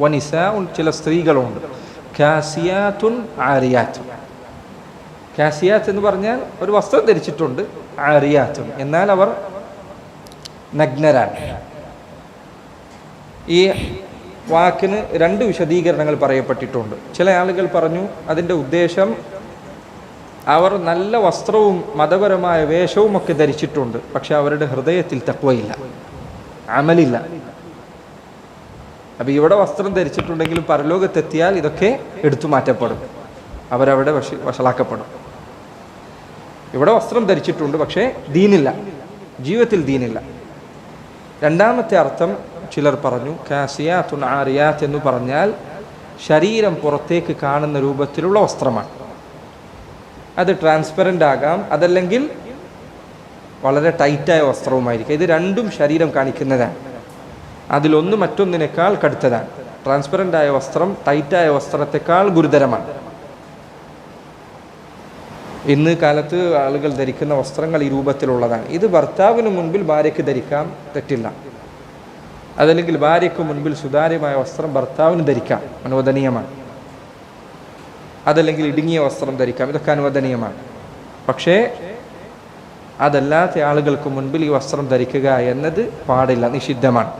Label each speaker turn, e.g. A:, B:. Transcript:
A: വനിസാഉൻ ചില സ്ത്രീകളുണ്ട്, കാസിയാത്തുൻ ആരിയാത്തുൻ. കാസിയാത്ത് എന്ന് പറഞ്ഞാൽ ഒരു വസ്ത്രം ധരിച്ചിട്ടുണ്ട്, ആരിയാത്തുൻ എന്നാൽ അവർ നഗ്നരാണ്. ഈ വാക്കിന് രണ്ട് വിശദീകരണങ്ങൾ പറയപ്പെട്ടിട്ടുണ്ട്. ചില ആളുകൾ പറഞ്ഞു അതിൻ്റെ ഉദ്ദേശം അവർ നല്ല വസ്ത്രവും മതപരമായ വേഷവും ഒക്കെ ധരിച്ചിട്ടുണ്ട്, പക്ഷെ അവരുടെ ഹൃദയത്തിൽ തഖ്വയില്ല, അമലില്ല. അപ്പം ഇവിടെ വസ്ത്രം ധരിച്ചിട്ടുണ്ടെങ്കിലും പരലോകത്തെത്തിയാൽ ഇതൊക്കെ എടുത്തു മാറ്റപ്പെടും, അവരവിടെ വഷളാക്കപ്പെടും. ഇവിടെ വസ്ത്രം ധരിച്ചിട്ടുണ്ട് പക്ഷേ ദീനില്ല, ജീവിതത്തിൽ ദീനില്ല. രണ്ടാമത്തെ അർത്ഥം ചിലർ പറഞ്ഞു കാസിയാത്തുൻ ആറിയാത്ത് എന്ന് പറഞ്ഞാൽ ശരീരം പുറത്തേക്ക് കാണുന്ന രൂപത്തിലുള്ള വസ്ത്രമാണ്. അത് ട്രാൻസ്പെറൻ്റ് ആകാം, അതല്ലെങ്കിൽ വളരെ ടൈറ്റായ വസ്ത്രവുമായിരിക്കും. ഇത് രണ്ടും ശരീരം കാണിക്കുന്നതാണ്. അതിലൊന്ന് മറ്റൊന്നിനേക്കാൾ കടുത്തതാണ്. ട്രാൻസ്പെറൻ്റ് ആയ വസ്ത്രം ടൈറ്റായ വസ്ത്രത്തെക്കാൾ ഗുരുതരമാണ്. ഇന്ന് കാലത്ത് ആളുകൾ ധരിക്കുന്ന വസ്ത്രങ്ങൾ ഈ രൂപത്തിലുള്ളതാണ്. ഇത് ഭർത്താവിന് മുൻപിൽ ഭാര്യയ്ക്ക് ധരിക്കാം, തെറ്റില്ല. അതല്ലെങ്കിൽ ഭാര്യയ്ക്ക് മുൻപിൽ സുതാര്യമായ വസ്ത്രം ഭർത്താവിന് ധരിക്കാം, അനുവദനീയമാണ്. അതല്ലെങ്കിൽ ഇടുങ്ങിയ വസ്ത്രം ധരിക്കാം, ഇതൊക്കെ അനുവദനീയമാണ്. പക്ഷേ അതല്ലാത്ത ആളുകൾക്ക് മുൻപിൽ ഈ വസ്ത്രം ധരിക്കുക എന്നത് പാടില്ല, നിഷിദ്ധമാണ്.